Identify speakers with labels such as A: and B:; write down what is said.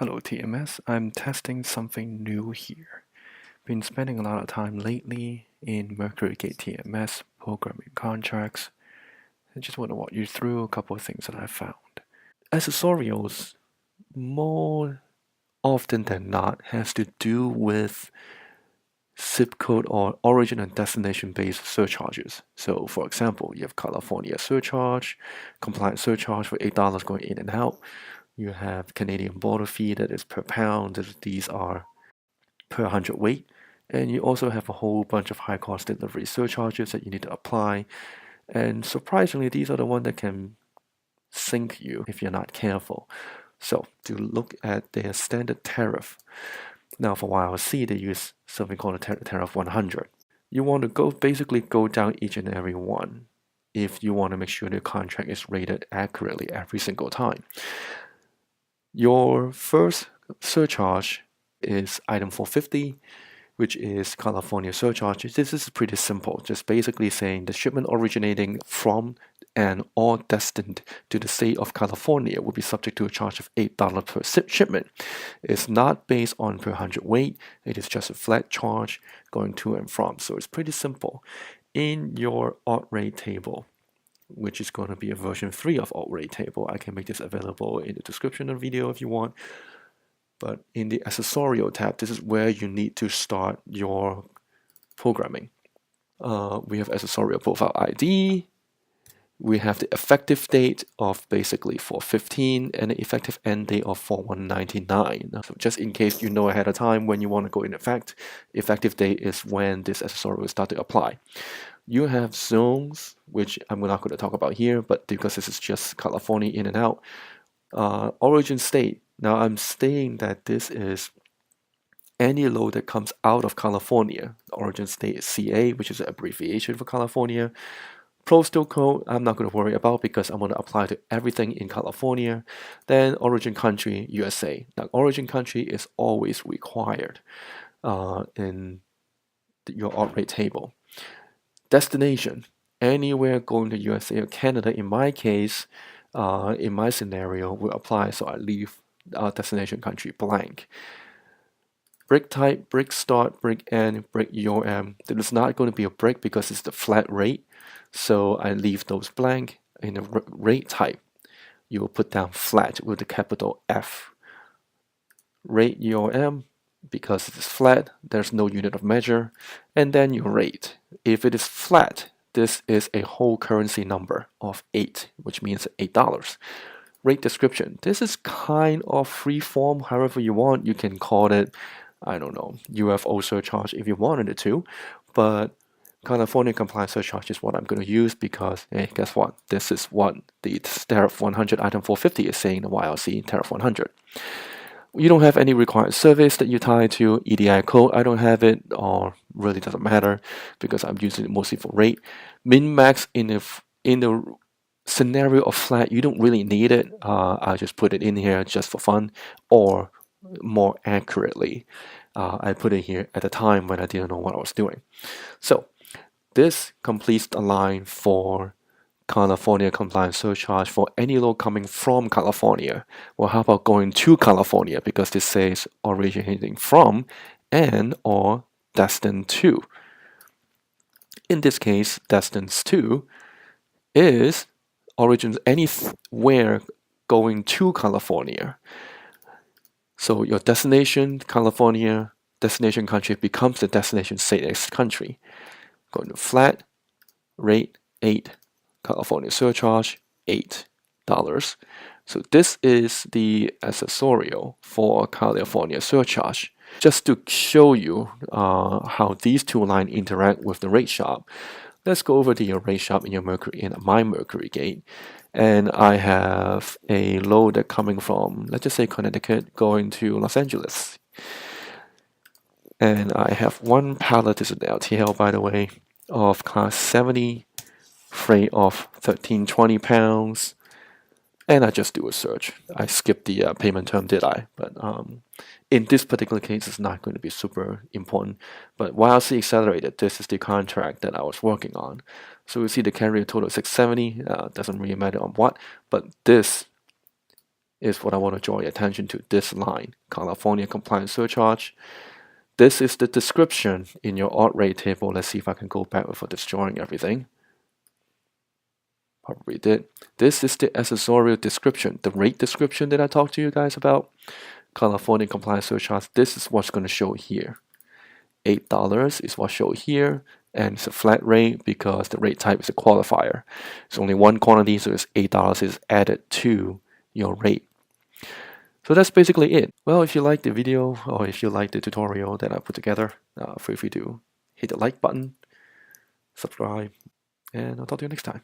A: Hello TMS, I'm testing something new here. Been spending a lot of time lately in MercuryGate TMS programming contracts. I just want to walk you through a couple of things that I found. Accessorials, more often than not, has to do with zip code or origin and destination based surcharges. So for example, you have California surcharge, compliance surcharge for $8 going in and out. You have Canadian border fee that is per pound. These are per hundredweight. And you also have a whole bunch of high cost delivery surcharges that you need to apply. And surprisingly, these are the ones that can sink you if you're not careful. So to look at their standard tariff. Now for YRC, they use something called a tariff 100. You want to basically go down each and every one if you want to make sure the contract is rated accurately every single time. Your first surcharge is item 450, which is California surcharge. This is pretty simple, just basically saying the shipment originating from and or destined to the state of California will be subject to a charge of $8 per shipment. It's not based on per hundredweight, it is just a flat charge going to and from. So it's pretty simple. In your AltRate table, which is going to be a version 3 of AltRate table, I can make this available in the description of the video if you want. But in the accessorial tab, this is where you need to start your programming. We have accessorial profile ID. We have the effective date of basically 4/15 and the effective end date of 4/1/99. So just in case you know ahead of time when you want to go in effect, effective date is when this accessorial will start to apply. You have zones, which I'm not going to talk about here, but because this is just California in and out. Origin state. Now I'm stating that this is any load that comes out of California. The origin state is CA, which is an abbreviation for California. Postal code, I'm not going to worry about because I'm going to apply to everything in California. Then origin country, USA. Now origin country is always required in your AltRate table. Destination, anywhere going to USA or Canada, in my case, in my scenario, will apply, so I leave destination country blank. Brick type, brick start, brick end, brick URM. There is not going to be a brick because it's the flat rate, so I leave those blank. In the rate type, you will put down flat with the capital F. Rate URM, because it is flat, there's no unit of measure, and then your rate. If it is flat, this is a whole currency number of 8, which means $8. Rate description. This is kind of free form, however you want. You can call it, I don't know, UFO surcharge if you wanted it to, but California compliance surcharge is what I'm going to use because, hey, guess what? This is what the tariff 100 item 450 is saying, the YRC tariff 100. You don't have any required service that you tie to. EDI code, I don't have it, or really doesn't matter because I'm using it mostly for rate. Min max in the scenario of flat, you don't really need it. I just put it in here just for fun, or more accurately, I put it here at the time when I didn't know what I was doing. So this completes the line for California compliance surcharge for any load coming from California. Well, how about going to California, because this says originating from and or destined to. In this case, destined to is origins anywhere going to California. So your destination, California, destination country becomes the destination state next country. Going to flat, rate 8, California surcharge, $8. So this is the accessorial for California surcharge. Just to show you how these two lines interact with the rate shop, let's go over to your rate shop in your my MercuryGate. And I have a load that coming from, let's just say Connecticut, going to Los Angeles. And I have one pallet, this is an LTL by the way, of class 70, freight of 1320 pounds, and I just do a search. I skipped the payment term, did I? But in this particular case, it's not going to be super important. But YRC Accelerated, this is the contract that I was working on. So we see the carrier total 670, doesn't really matter on what, but this is what I want to draw your attention to, this line, California compliant surcharge. This is the description in your AltRate table. Let's see if I can go back without destroying everything. Probably did. This is the accessorial description, the rate description that I talked to you guys about. California compliant surcharge. This is what's going to show here. $8 is what's shown here, and it's a flat rate because the rate type is a qualifier. It's only one quantity, so it's $8 is added to your rate. So that's basically it. Well, if you like the video or if you like the tutorial that I put together, feel free to hit the like button, subscribe, and I'll talk to you next time.